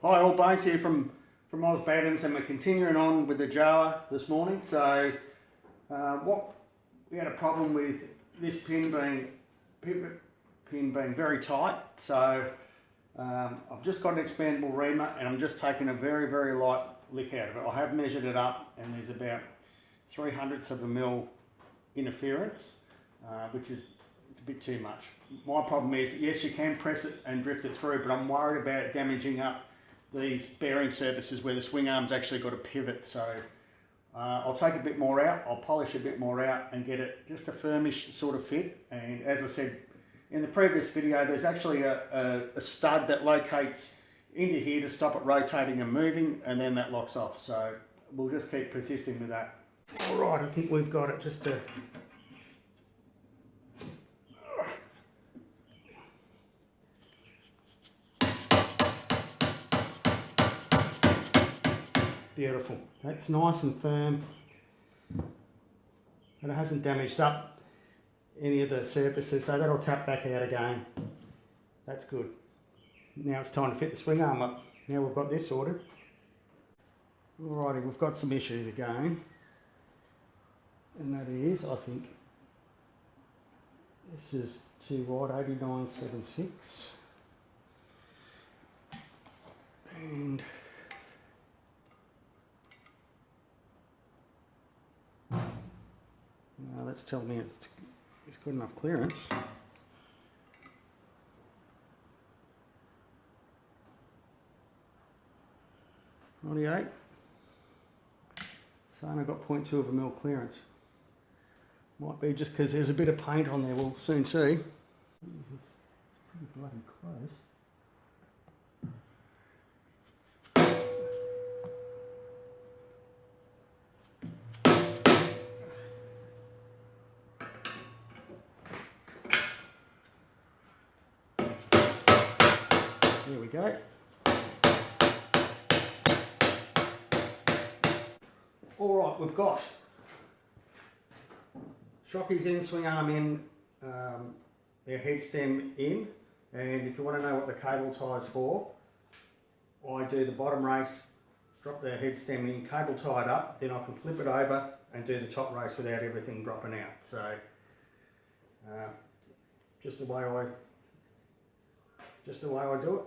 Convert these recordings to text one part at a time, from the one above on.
Hi all, Bones here from Oz Bantams, and we're continuing on with the Jawa this morning. So we had a problem with this pivot pin being very tight. So I've just got an expandable reamer and I'm just taking a very, very light lick out of it. I have measured it up and there's about 0.03 of a mil interference, which is it's a bit too much. My problem is, yes, you can press it and drift it through, but I'm worried about it damaging up these bearing surfaces where the swing arm's actually got a pivot. So I'll take a bit more out, I'll polish a bit more out and get it just a firmish sort of fit. And as I said in the previous video, there's actually a stud that locates into here to stop it rotating and moving, and then that locks off. So we'll just keep persisting with that. All right, I think we've got it. Just to beautiful. That's nice and firm, and it hasn't damaged up any of the surfaces, so that'll tap back out again. That's good. Now it's time to fit the swing arm up. Now we've got this sorted. Alrighty, we've got some issues again, and that is, I think this is too wide, 8976, and now that's telling me it's good enough clearance. Rightio. So I've got 0.2 of a mil clearance. Might be just because there's a bit of paint on there, we'll soon see. It's pretty bloody close. There we go. Alright, we've got shockeys in, swing arm in, their head stem in, and if you want to know what the cable tie is for, I do the bottom race, drop the head stem in, cable tie it up, then I can flip it over and do the top race without everything dropping out. So just the way I do it.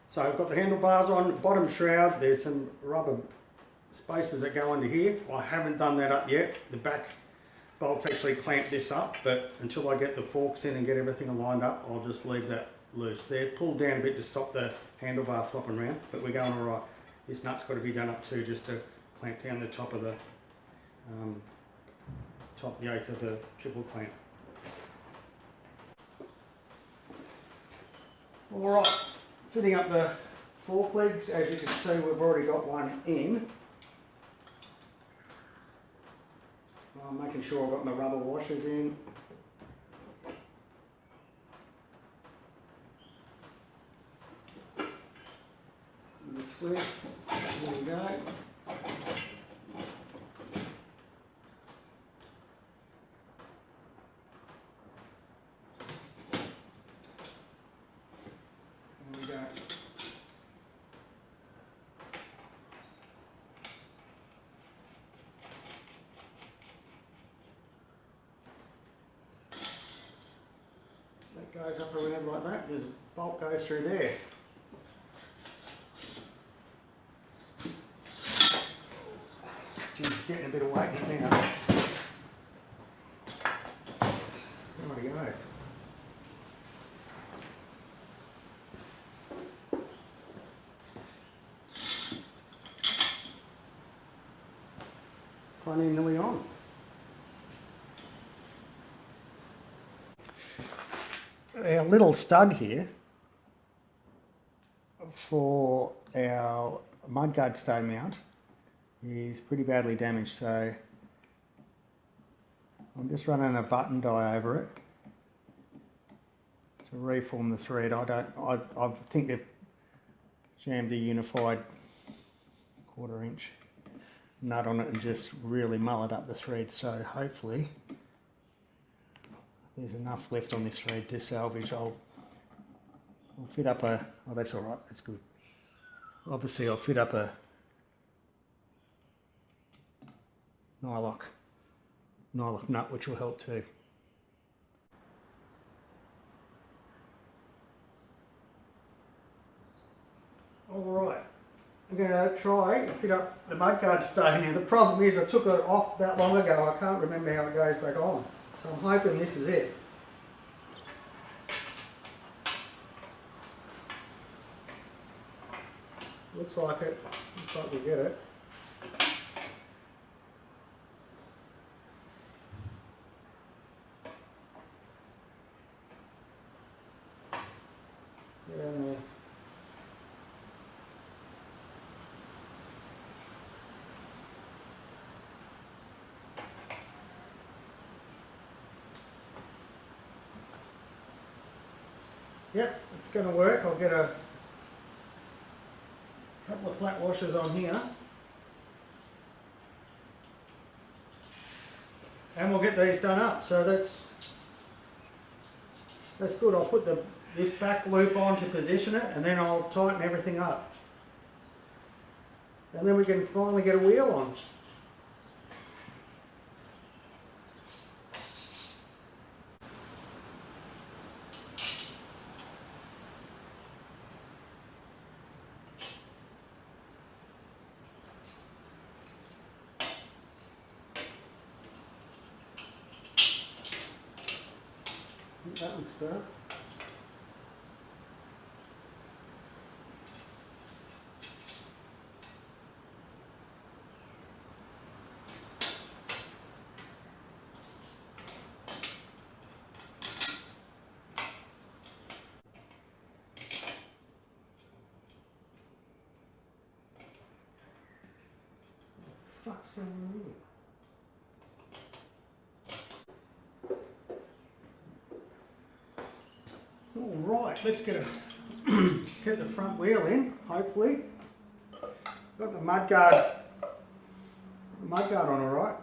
So I've got the handlebars on, bottom shroud, there's some rubber spaces that go under here. I haven't done that up yet. The back bolts actually clamp this up, but until I get the forks in and get everything lined up, I'll just leave that loose. They're pulled down a bit to stop the handlebar flopping around, but we're going alright. This nut's got to be done up too, just to clamp down the top of the top yoke of the triple clamp. Alright. Fitting up the fork legs, as you can see we've already got one in. I'm making sure I've got my rubber washers in. And the twist, there we go. Goes up around like that, there's a bolt goes through there. Geez, getting a bit of weight in it now. There we go. Front end nearly on. Our little stud here for our mudguard stay mount is pretty badly damaged, so I'm just running a button die over it to reform the thread. I think they've jammed a unified 1/4 inch nut on it and just really mullet up the thread, so hopefully there's enough left on this thread to salvage. I'll I'll fit up a, oh that's alright, that's good. Obviously I'll fit up a nylock nut, which will help too. Alright, I'm going to try and fit up the mudguard stay. Now the problem is I took it off that long ago, I can't remember how it goes back on. So I'm hoping this is it. Looks like it, looks like we get it. Get in there. Yep, it's going to work. I'll get a couple of flat washers on here. And we'll get these done up. So that's good. I'll put this back loop on to position it, and then I'll tighten everything up. And then we can finally get a wheel on. That looks better. Fuck's going on here? Alright, let's get the front wheel in, hopefully. Got the mudguard on alright.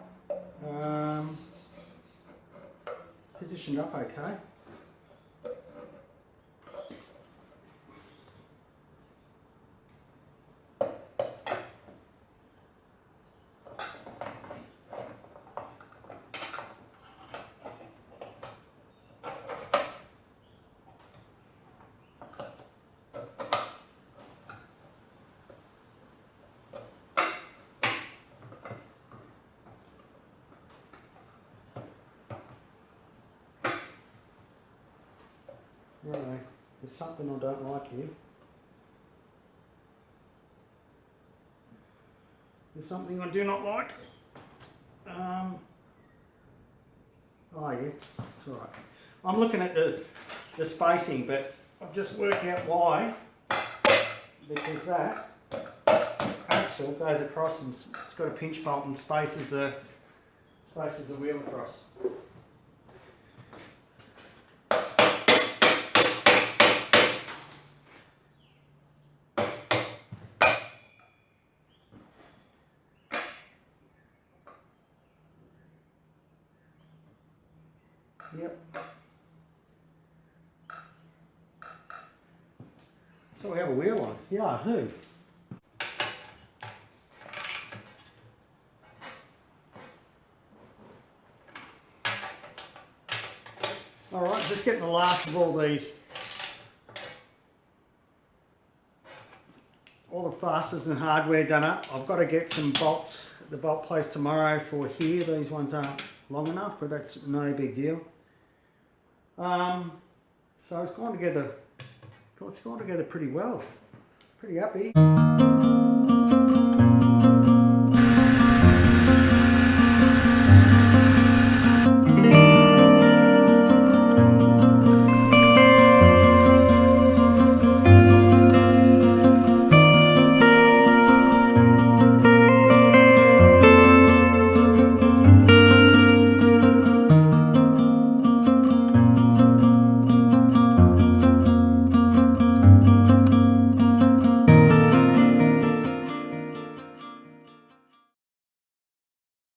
It's positioned up okay. Right, there's something I don't like here. There's something I do not like. Oh yeah, it's alright. I'm looking at the spacing, but I've just worked out why. Because that axle goes across and it's got a pinch bolt and spaces the wheel across. Yep. So we have a wheel on. Yeah, who? Alright, just getting the last of all the fasteners and hardware done up. I've got to get some bolts at the bolt place tomorrow for here. These ones aren't long enough, but that's no big deal. So it's gone together pretty well. Pretty happy.